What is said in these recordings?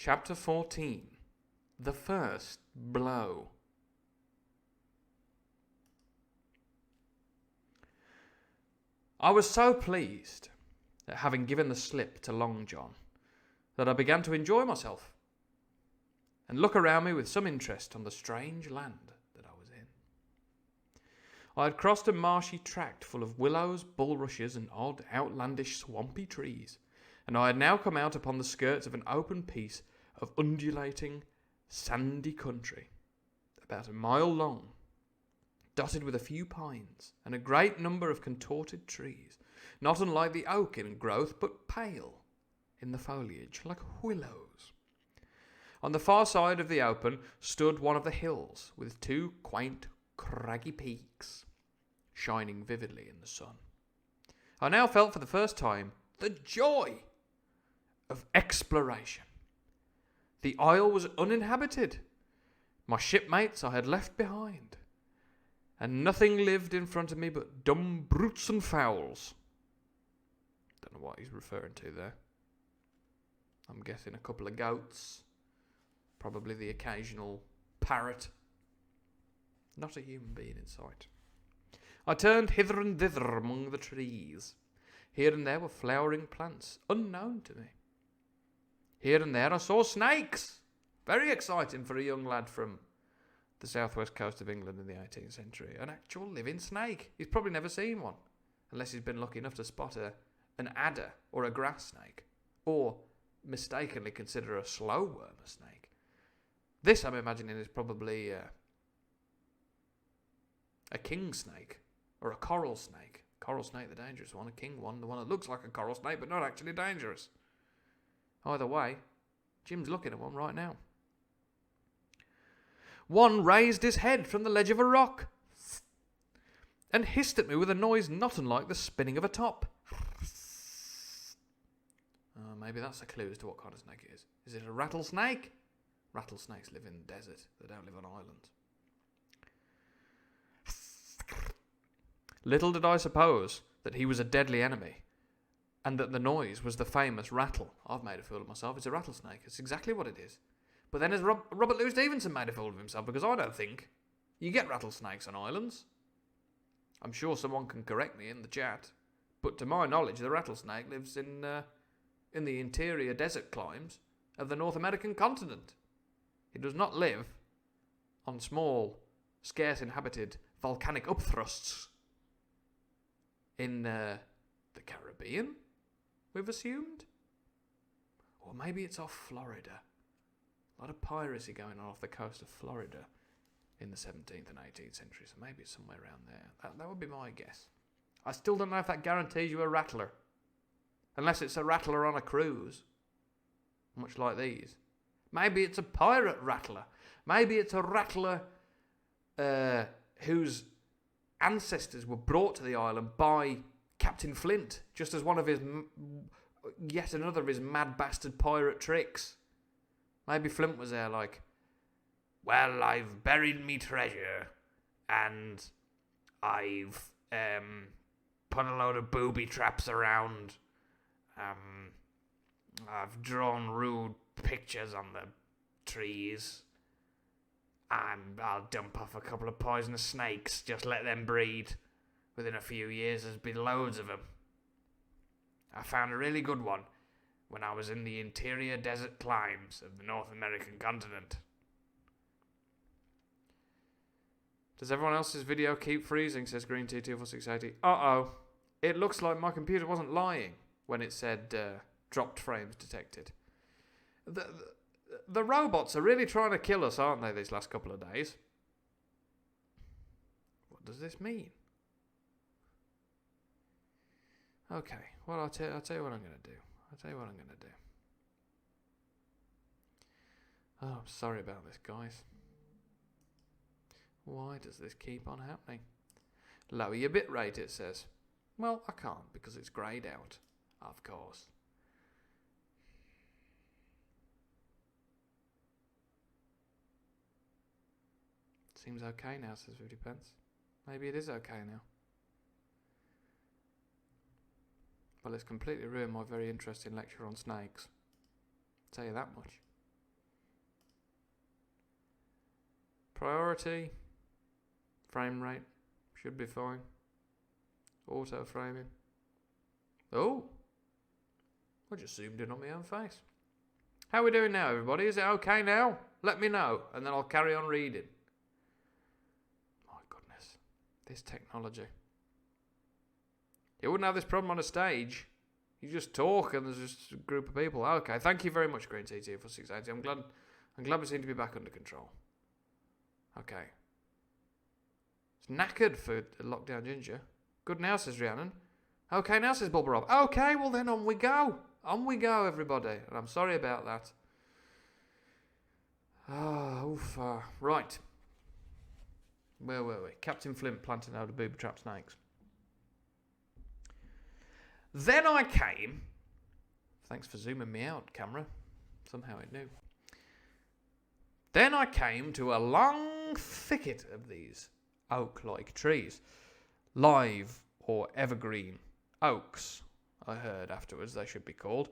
Chapter 14. The First Blow. I was so pleased at having given the slip to Long John that I began to enjoy myself and look around me with some interest on the strange land that I was in. I had crossed a marshy tract full of willows, bulrushes, and odd, outlandish, swampy trees, and I had now come out upon the skirts of an open piece of undulating, sandy country, about a mile long, dotted with a few pines and a great number of contorted trees, not unlike the oak in growth, but pale in the foliage, like willows. On the far side of the open stood one of the hills, with two quaint, craggy peaks, shining vividly in the sun. I now felt for the first time the joy of exploration. The isle was uninhabited. My shipmates I had left behind, and nothing lived in front of me but dumb brutes and fowls. Don't know what he's referring to there. I'm guessing a couple of goats, probably the occasional parrot. Not a human being in sight. I turned hither and thither among the trees. Here and there were flowering plants, unknown to me. Here and there I saw snakes. Very exciting for a young lad from the southwest coast of England in the 18th century. An actual living snake. He's probably never seen one, unless he's been lucky enough to spot an adder or a grass snake, or mistakenly consider a slow worm a snake. This, I'm imagining, is probably a king snake or a coral snake. Coral snake, the dangerous one. A king one, the one that looks like a coral snake but not actually dangerous. Either way, Jim's looking at one right now. One raised his head from the ledge of a rock and hissed at me with a noise not unlike the spinning of a top. Maybe that's a clue as to what kind of snake it is. Is it a rattlesnake? Rattlesnakes live in the desert. They don't live on islands. Little did I suppose that he was a deadly enemy, and that the noise was the famous rattle. I've made a fool of myself. It's a rattlesnake. It's exactly what it is. But then has Robert Louis Stevenson made a fool of himself, because I don't think you get rattlesnakes on islands. I'm sure someone can correct me in the chat, but to my knowledge, the rattlesnake lives in the interior desert climes of the North American continent. It does not live on small, scarce inhabited volcanic upthrusts in the Caribbean, we've assumed. Or maybe it's off Florida. A lot of piracy going on off the coast of Florida in the 17th and 18th century, so maybe it's somewhere around there. That would be my guess. I still don't know if that guarantees you a rattler. Unless it's a rattler on a cruise, much like these. Maybe it's a pirate rattler. Maybe it's a rattler whose ancestors were brought to the island by Captain Flint, just as one of his, yet another of his mad bastard pirate tricks. Maybe Flint was there like, well, I've buried me treasure, and I've put a load of booby traps around. I've drawn rude pictures on the trees, and I'll dump off a couple of poisonous snakes, just let them breed. Within a few years there's been loads of them. I found a really good one when I was in the interior desert climes of the North American continent. Does everyone else's video keep freezing, says Green T24680. Uh-oh. It looks like my computer wasn't lying when it said dropped frames detected. The robots are really trying to kill us, aren't they, these last couple of days? What does this mean? Okay, well, I'll tell you what I'm going to do. Oh, I'm sorry about this, guys. Why does this keep on happening? Lower your bitrate, it says. Well, I can't because it's greyed out, of course. Seems okay now, says 50 pence. Maybe it is okay now. Well, it's completely ruined my very interesting lecture on snakes. I'll tell you that much. Priority. Frame rate. Should be fine. Auto framing. Oh. I just zoomed in on my own face. How are we doing now, everybody? Is it okay now? Let me know, and then I'll carry on reading. My goodness. This technology. You wouldn't have this problem on a stage. You just talk and there's just a group of people. Okay, thank you very much, Green TT for 680. I'm glad we seem to be back under control. Okay. It's knackered for lockdown ginger. Good now, says Rhiannon. Okay now, says Bob Rob. Okay, well then on we go. On we go, everybody. And I'm sorry about that. Right. Where were we? Captain Flint planting out of booby trap snakes. Then I came. Thanks for zooming me out, camera. Somehow it knew. Then I came to a long thicket of these oak-like trees. Live or evergreen oaks, I heard afterwards they should be called,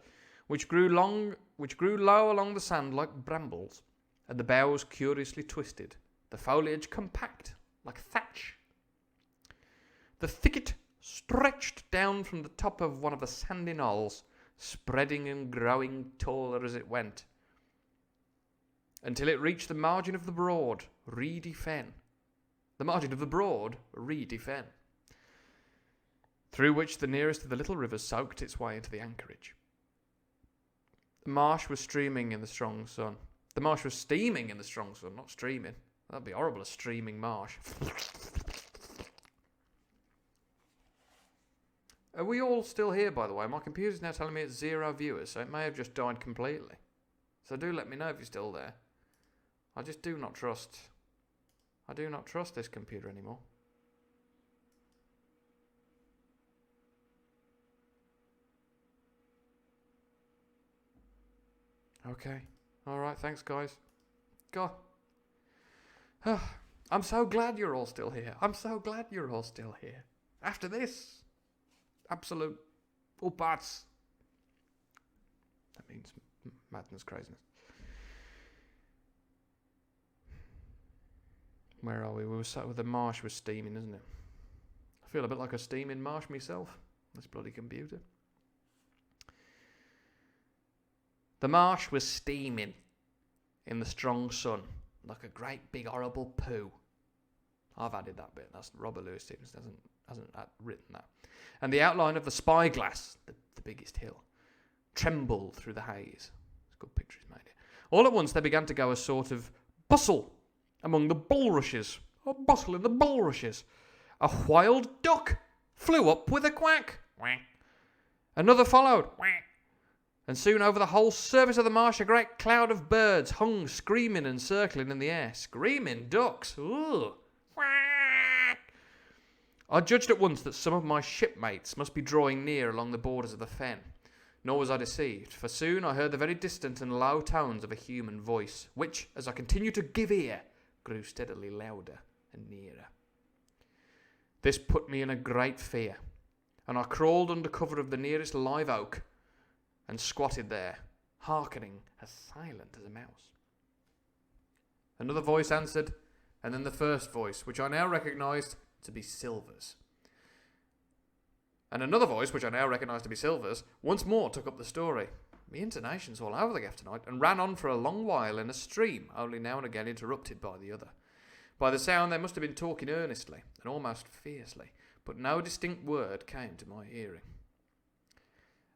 which grew low along the sand like brambles, and the boughs curiously twisted, the foliage compact like thatch. The thicket stretched down from the top of one of the sandy knolls, spreading and growing taller as it went, until it reached the margin of the broad, reedy fen. The margin of the broad, reedy fen, through which the nearest of the little rivers soaked its way into the anchorage. The marsh was streaming in the strong sun. The marsh was steaming in the strong sun, not streaming. That'd be horrible, a streaming marsh. Are we all still here, by the way? My computer's now telling me it's 0 viewers, so it may have just died completely. So do let me know if you're still there. I just do not trust... I do not trust this computer anymore. Okay. Alright, thanks guys. God. I'm so glad you're all still here. I'm so glad you're all still here. After this. Absolute uppats. That means madness, craziness. Where are we? We were sat with the marsh was steaming, isn't it? I feel a bit like a steaming marsh myself. This bloody computer. The marsh was steaming in the strong sun like a great big horrible poo. I've added that bit. That's Robert Louis Stevenson hasn't written that. And the outline of the spyglass, the biggest hill, trembled through the haze. It's a good picture he's made it. All at once there began to go a sort of bustle among the bulrushes. A bustle in the bulrushes. A wild duck flew up with a quack. Another followed. And soon over the whole surface of the marsh a great cloud of birds hung screaming and circling in the air. Screaming ducks. Ooh. I judged at once that some of my shipmates must be drawing near along the borders of the fen. Nor was I deceived, for soon I heard the very distant and low tones of a human voice, which, as I continued to give ear, grew steadily louder and nearer. This put me in a great fear, and I crawled under cover of the nearest live oak and squatted there, hearkening as silent as a mouse. Another voice answered, and then the first voice, which I now recognised to be Silver's. And another voice, which I now recognise to be Silver's, once more took up the story. My intonations all over the gaff tonight, and ran on for a long while in a stream, only now and again interrupted by the other. By the sound they must have been talking earnestly, and almost fiercely, but no distinct word came to my hearing.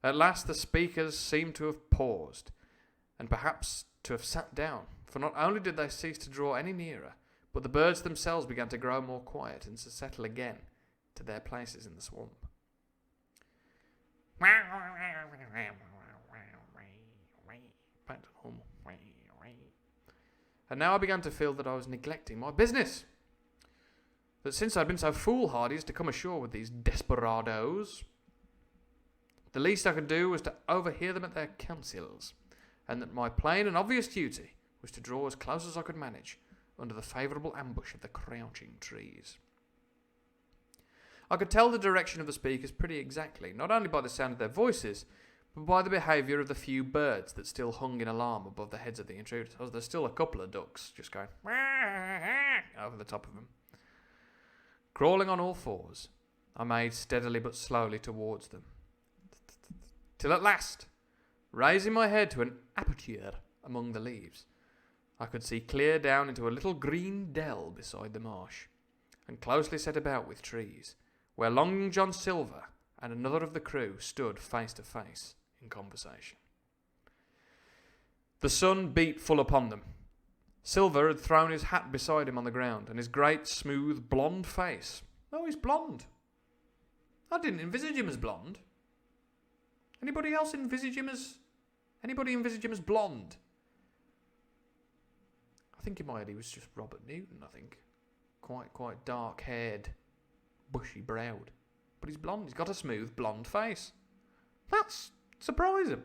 At last the speakers seemed to have paused, and perhaps to have sat down, for not only did they cease to draw any nearer, but the birds themselves began to grow more quiet and to settle again to their places in the swamp. Back to normal. And now I began to feel that I was neglecting my business. That since I'd been so foolhardy as to come ashore with these desperadoes, the least I could do was to overhear them at their councils, and that my plain and obvious duty was to draw as close as I could manage under the favourable ambush of the crouching trees. I could tell the direction of the speakers pretty exactly, not only by the sound of their voices, but by the behaviour of the few birds that still hung in alarm above the heads of the intruders. There's still a couple of ducks just going, over the top of him. Crawling on all fours, I made steadily but slowly towards them, till at last, raising my head to an aperture among the leaves, I could see clear down into a little green dell beside the marsh, and closely set about with trees, where Long John Silver and another of the crew stood face to face in conversation. The sun beat full upon them. Silver had thrown his hat beside him on the ground, and his great, smooth, blonde face. Oh, he's blonde. I didn't envisage him as blonde. Anybody envisage him as blonde? I think in my head he was just Robert Newton, I think. Quite dark-haired, bushy-browed. But he's blonde. He's got a smooth, blonde face. That's surprising.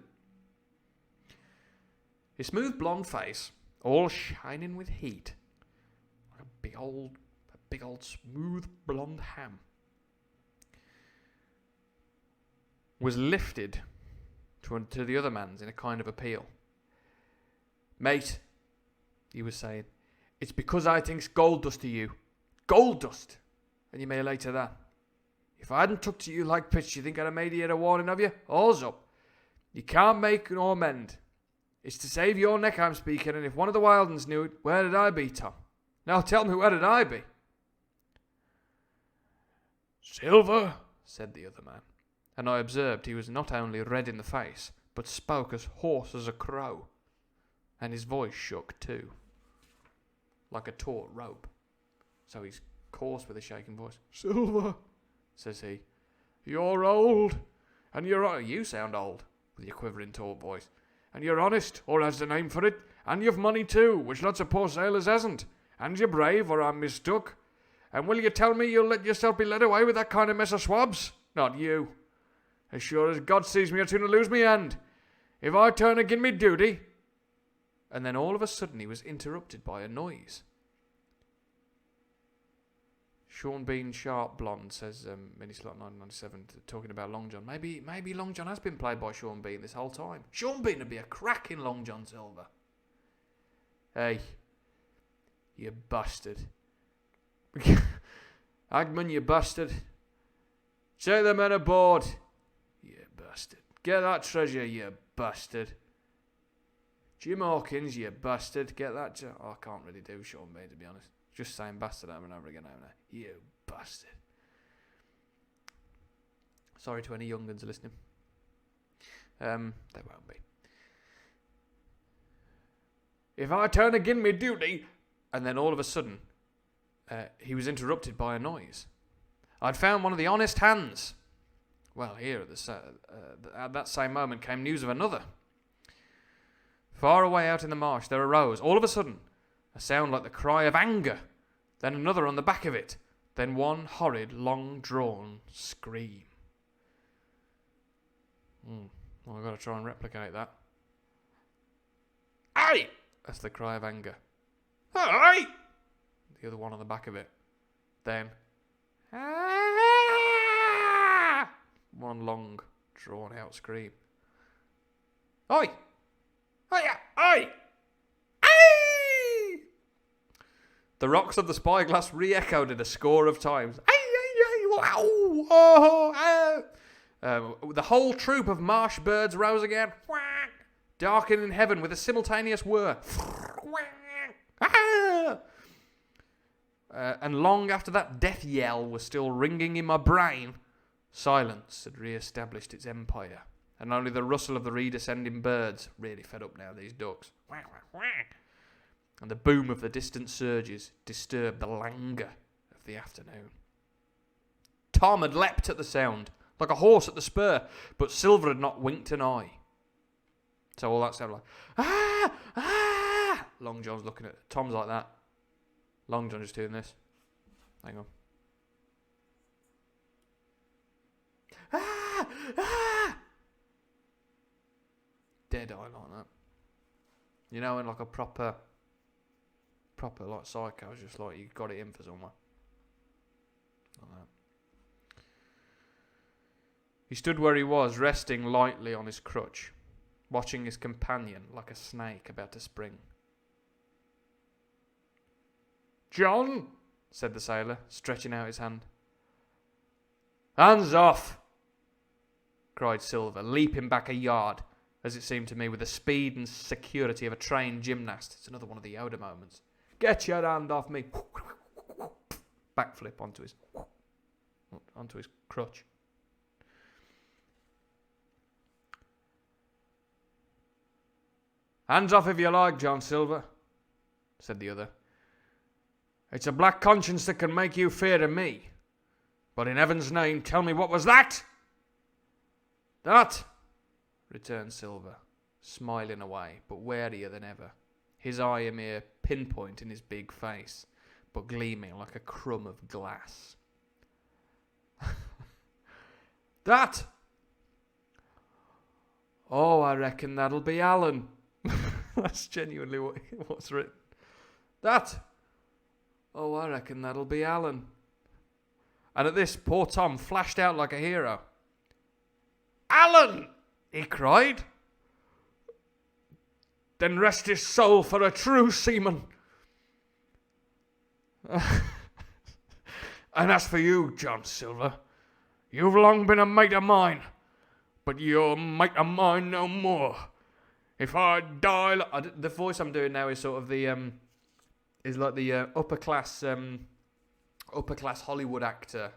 His smooth, blonde face, all shining with heat, like a big old smooth, blonde ham, was lifted to the other man's in a kind of appeal. "Mate," he was saying, "it's because I think's gold dust to you. Gold dust! And you may lay to that. If I hadn't took to you like pitch, you think I'd have made you a warning of you? All's up. You can't make nor mend. It's to save your neck I'm speaking, and if one of the wild uns knew it, where did I be, Tom? Now tell me, where did I be?" "Silver," said the other man, and I observed he was not only red in the face, but spoke as hoarse as a crow, and his voice shook too, like a taut rope. So he's coarse with a shaking voice. "Silver," says he, "you're old, and you sound old, with your quivering taut voice, and you're honest, or has the name for it, and you've money too, which lots of poor sailors hasn't, and you're brave, or I'm mistook. And will you tell me you'll let yourself be led away with that kind of mess of swabs? Not you. As sure as God sees me, I'd sooner lose me hand. If I turn agin me duty..." And then all of a sudden he was interrupted by a noise. Sean Bean Sharp Blonde says, Minislot 997, talking about Long John. Maybe Long John has been played by Sean Bean this whole time. Sean Bean would be a cracking Long John Silver. "Hey, you bastard. Hagman, you bastard. Take the men aboard. You bastard. Get that treasure, you bastard. Jim Hawkins, you bastard. Get that... I can't really do Sean Bean, to be honest. Just saying bastard over and over again, haven't I? You bastard. Sorry to any young guns listening. They won't be. "If I turn agin me duty..." And then all of a sudden, he was interrupted by a noise. I'd found one of the honest hands. Well, here at that same moment came news of another. Far away out in the marsh there arose, all of a sudden, a sound like the cry of anger, then another on the back of it, then one horrid, long-drawn scream. Well, I've got to try and replicate that. "Aye!" That's the cry of anger. "Aye!" The other one on the back of it. Then, "Ah!" One long, drawn-out scream. "Aye! Aye! Aye! Aye!" The rocks of the spyglass re-echoed it a score of times. "Aye! Aye! Aye! Wow! Oh! Ah!" The whole troop of marsh birds rose again, darkening heaven with a simultaneous whir. Ah! And long after that death yell was still ringing in my brain, silence had re-established its empire, and only the rustle of the redescending birds, really fed up now, these ducks, and the boom of the distant surges disturbed the languor of the afternoon. Tom had leapt at the sound, like a horse at the spur, but Silver had not winked an eye. So all that sounded like, "Ah! Ah!" Long John's looking at Tom's like that. Long John just doing this. Hang on. "Ah! Ah!" Dead eye like that. You know, in like a proper like psycho, just like you got it in for someone. Like that. He stood where he was, resting lightly on his crutch, watching his companion like a snake about to spring. "John," said the sailor, stretching out his hand. "Hands off!" cried Silver, leaping back a yard, as it seemed to me, with the speed and security of a trained gymnast. It's another one of the Yoda moments. "Get your hand off me!" Backflip onto his crutch. "Hands off if you like, John Silver," said the other. "It's a black conscience that can make you fear of me. But in heaven's name, tell me, what was that?" "That," returned Silver, smiling away, but warier than ever, his eye a mere pinpoint in his big face, but gleaming like a crumb of glass. "That? Oh, I reckon that'll be Alan." That's genuinely what's written. "That? Oh, I reckon that'll be Alan." And at this, poor Tom flashed out like a hero. "Alan!" he cried. "Then rest his soul for a true seaman. And as for you, John Silver, you've long been a mate of mine, but you're a mate of mine no more. If I die..." The voice I'm doing now is sort of the is like the upper class Hollywood actor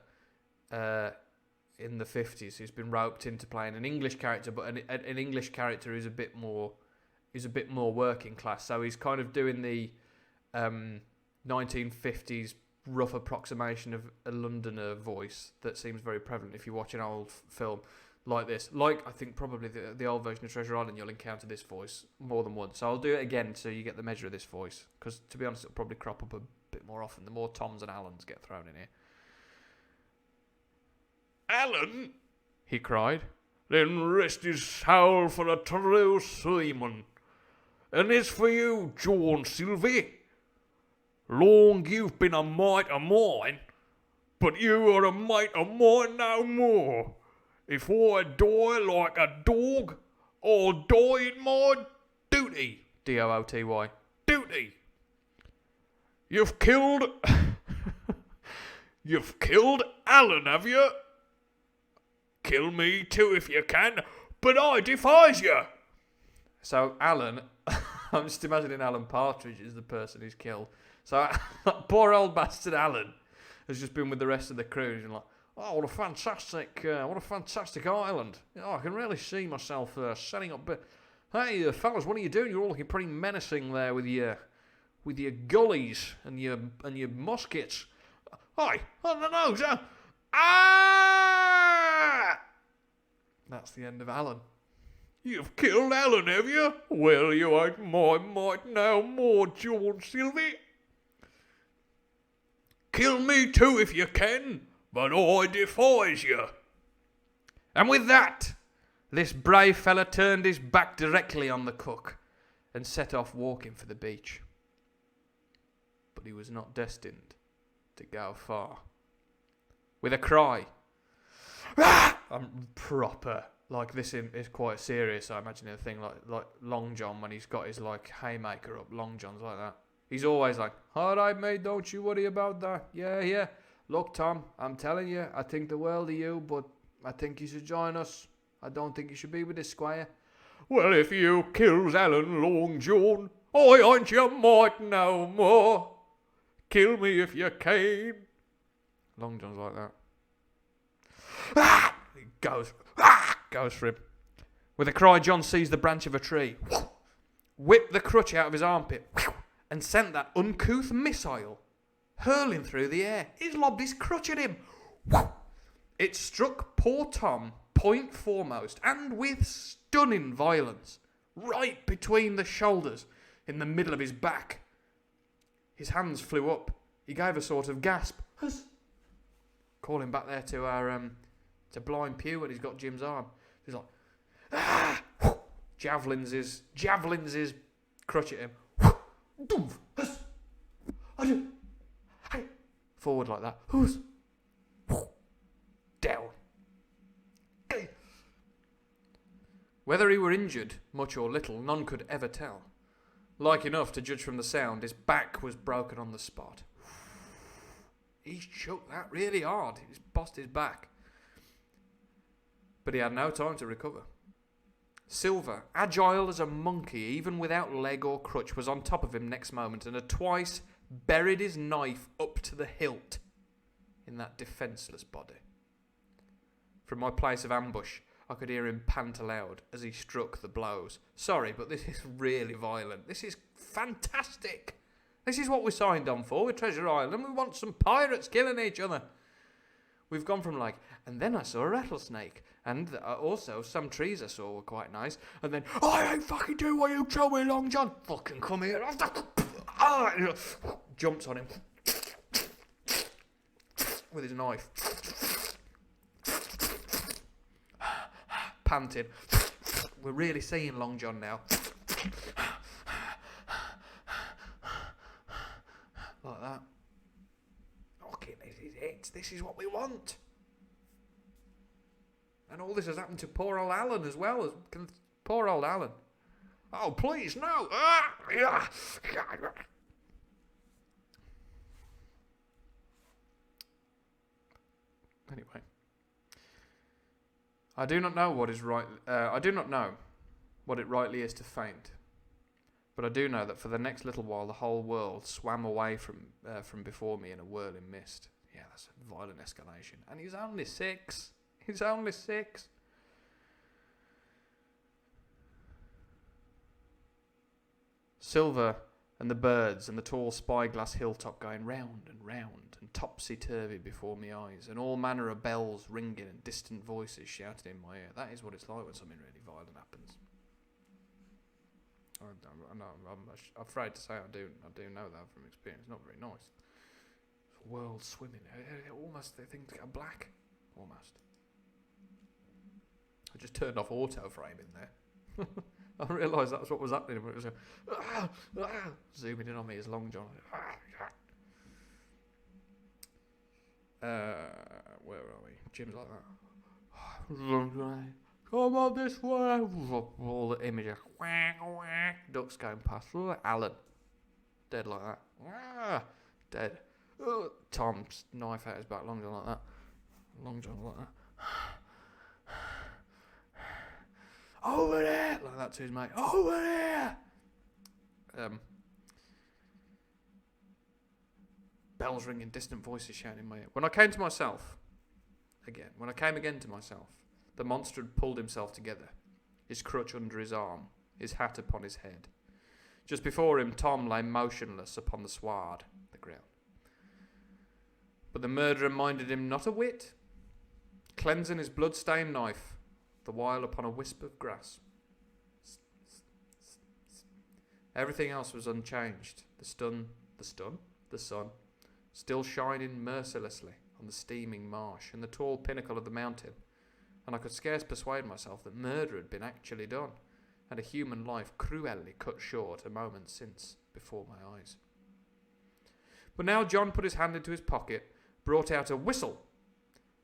in the 50s who's been roped into playing an English character, but an English character who's a bit more working class. So he's kind of doing the 1950s rough approximation of a Londoner voice that seems very prevalent if you watch an old film like this. Like, I think probably the old version of Treasure Island, you'll encounter this voice more than once. So I'll do it again so you get the measure of this voice, because to be honest, it'll probably crop up a bit more often the more Toms and Allens get thrown in here. "Alan!" he cried. "Then rest his soul for a true seaman. And as for you, John Silver, long you've been a mate of mine, but you are a mate of mine no more. If I die like a dog, I'll die in my duty." D-O-O-T-Y. Duty. You've killed Alan, have you? Kill me too if you can, but I defies you. So Alan, I'm just imagining Alan Partridge is the person who's killed. So poor old bastard Alan has just been with the rest of the crew. And he's like, "Oh, what a fantastic island! I can really see myself setting up. But hey, fellas, what are you doing? You're all looking pretty menacing there with your gullies and your muskets. Hi, on the nose, ah!" That's the end of Alan. "You've killed Alan, have you? Well, you ain't my mate no more, John Silver. Kill me too if you can, but I defies you." And with that, this brave fella turned his back directly on the cook and set off walking for the beach. But he was not destined to go far. With a cry, I'm proper, like this is quite serious. I imagine a thing like Long John when he's got his like haymaker up. Long John's like that. He's always like, "All right, mate, don't you worry about that. Yeah. Look, Tom, I'm telling you, I think the world of you, but I think you should join us. I don't think you should be with this squire." "Well, if you kills Alan, Long John, I ain't your mate no more. Kill me if you can." Long John's like that. He goes for him. With a cry, John seized the branch of a tree, whipped the crutch out of his armpit, and sent that uncouth missile hurling through the air. He's lobbed his crutch at him. It struck poor Tom point foremost, and with stunning violence, right between the shoulders, in the middle of his back. His hands flew up. He gave a sort of gasp. Calling back there to our to Blind Pew, and he's got Jim's arm. He's like, "Ah!" Javelins his crutch at him. Forward like that. Down. Whether he were injured, much or little, none could ever tell. Like enough, to judge from the sound, his back was broken on the spot. He shook that really hard. He's bossed his back. But he had no time to recover. Silver, agile as a monkey, even without leg or crutch, was on top of him next moment and had twice buried his knife up to the hilt in that defenceless body. From my place of ambush, I could hear him pant aloud as he struck the blows. Sorry, but this is really violent. This is fantastic. This is what we signed on for with Treasure Island. We want some pirates killing each other. We've gone from and then I saw a rattlesnake. And also, some trees I saw were quite nice. And then, I ain't fucking doing what you told me, Long John. Fucking come here. Jumps on him. With his knife. Panting. We're really seeing Long John now. Like that. Okay, this is it. This is what we want. And all this has happened to poor old Alan as well. Poor old Alan. Oh, please, no. Anyway. I do not know what is right. I do not know what it rightly is to faint. But I do know that for the next little while, the whole world swam away from before me in a whirling mist. Yeah, that's a violent escalation. And he's only 6. He's only 6. Silver and the birds and the tall spyglass hilltop going round and round and topsy-turvy before my eyes, and all manner of bells ringing and distant voices shouting in my ear. That is what it's like when something really violent happens. I'm afraid to say I do know that from experience. Not very nice. World swimming. Almost, the things go black. Almost. I just turned off auto framing there. I realised that's what was happening. But it was zooming in on me as Long John. Where are we? Jim's like that. Come on this way. All the images. Ducks going past. Alan. Dead like that. Dead. Tom's knife out his back. Long John like that. Long John like that. Over there! Like that to his mate. Over there! Bells ringing, distant voices shouting in my ear. When I came to myself, again to myself, the monster had pulled himself together, his crutch under his arm, his hat upon his head. Just before him, Tom lay motionless upon the sward, the ground. But the murderer minded him not a whit, cleansing his blood-stained knife, the while upon a wisp of grass. Everything else was unchanged. The sun, still shining mercilessly on the steaming marsh and the tall pinnacle of the mountain, and I could scarce persuade myself that murder had been actually done, and a human life cruelly cut short a moment since before my eyes. But now John put his hand into his pocket, brought out a whistle,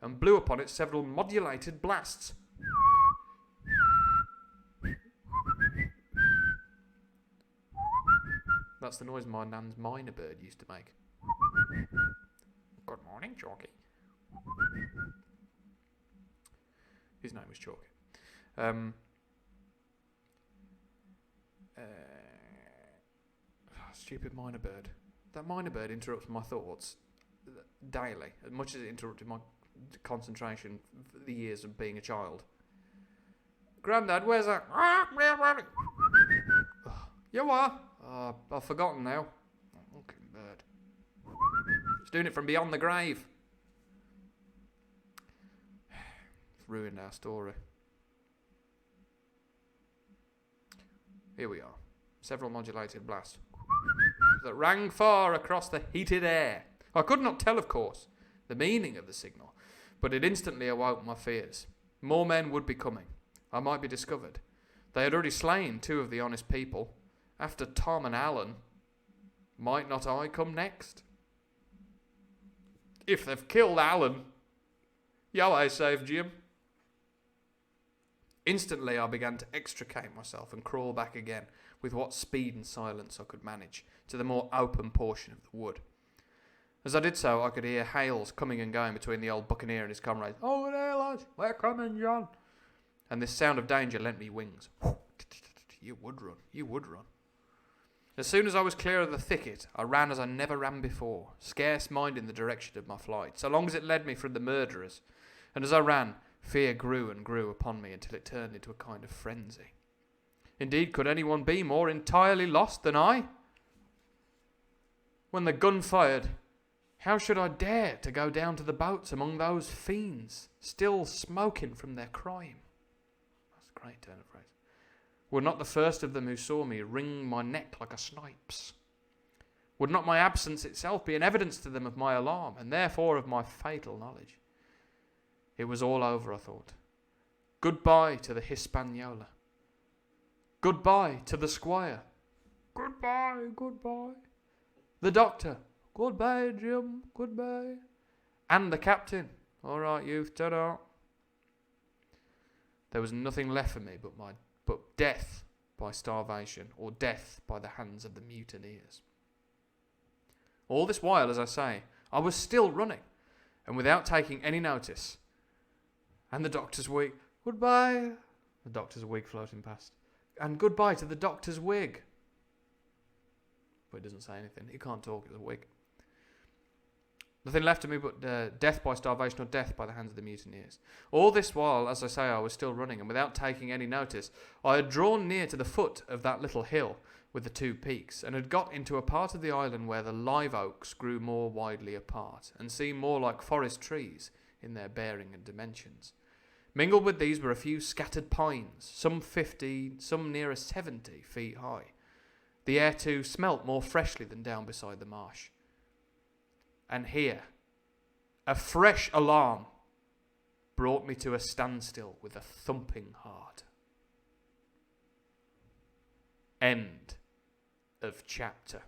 and blew upon it several modulated blasts. That's the noise my nan's minor bird used to make. Good morning, Chalky. His name was Chalky. Stupid minor bird. That minor bird interrupts my thoughts daily, as much as it interrupted my concentration for the years of being a child. Grandad, where's that? You are? I've forgotten now. Fucking bird. It's doing it from beyond the grave. It's ruined our story. Here we are. Several modulated blasts that rang far across the heated air. I could not tell, of course, the meaning of the signal, but it instantly awoke my fears. More men would be coming. I might be discovered. They had already slain 2 of the honest people. After Tom and Alan, might not I come next? If they've killed Alan, I saved Jim. Instantly I began to extricate myself and crawl back again, with what speed and silence I could manage, to the more open portion of the wood. As I did so, I could hear hails coming and going between the old buccaneer and his comrades. "Over there, lads! We're coming, John!" And this sound of danger lent me wings. You would run. You would run. As soon as I was clear of the thicket, I ran as I never ran before, scarce minding the direction of my flight, so long as it led me from the murderers. And as I ran, fear grew and grew upon me until it turned into a kind of frenzy. Indeed, could anyone be more entirely lost than I? When the gun fired, how should I dare to go down to the boats among those fiends, still smoking from their crime? That's a great turn of phrase. Would not the first of them who saw me wring my neck like a snipe's? Would not my absence itself be an evidence to them of my alarm, and therefore of my fatal knowledge? It was all over, I thought. Goodbye to the Hispaniola. Goodbye to the squire. Goodbye, goodbye. The doctor. Goodbye, Jim. Goodbye. And the captain. All right, youth, ta-da. There was nothing left for me but death by starvation, or death by the hands of the mutineers. All this while, as I say, I was still running, and without taking any notice. And the doctor's wig. Goodbye. The doctor's wig floating past. And goodbye to the doctor's wig. But it doesn't say anything. He can't talk, it's a wig. Nothing left to me but death by starvation or death by the hands of the mutineers. All this while, as I say, I was still running, and without taking any notice, I had drawn near to the foot of that little hill with the two peaks, and had got into a part of the island where the live oaks grew more widely apart, and seemed more like forest trees in their bearing and dimensions. Mingled with these were a few scattered pines, some 50, some nearer 70 feet high. The air, too, smelt more freshly than down beside the marsh. And here, a fresh alarm brought me to a standstill with a thumping heart. End of chapter.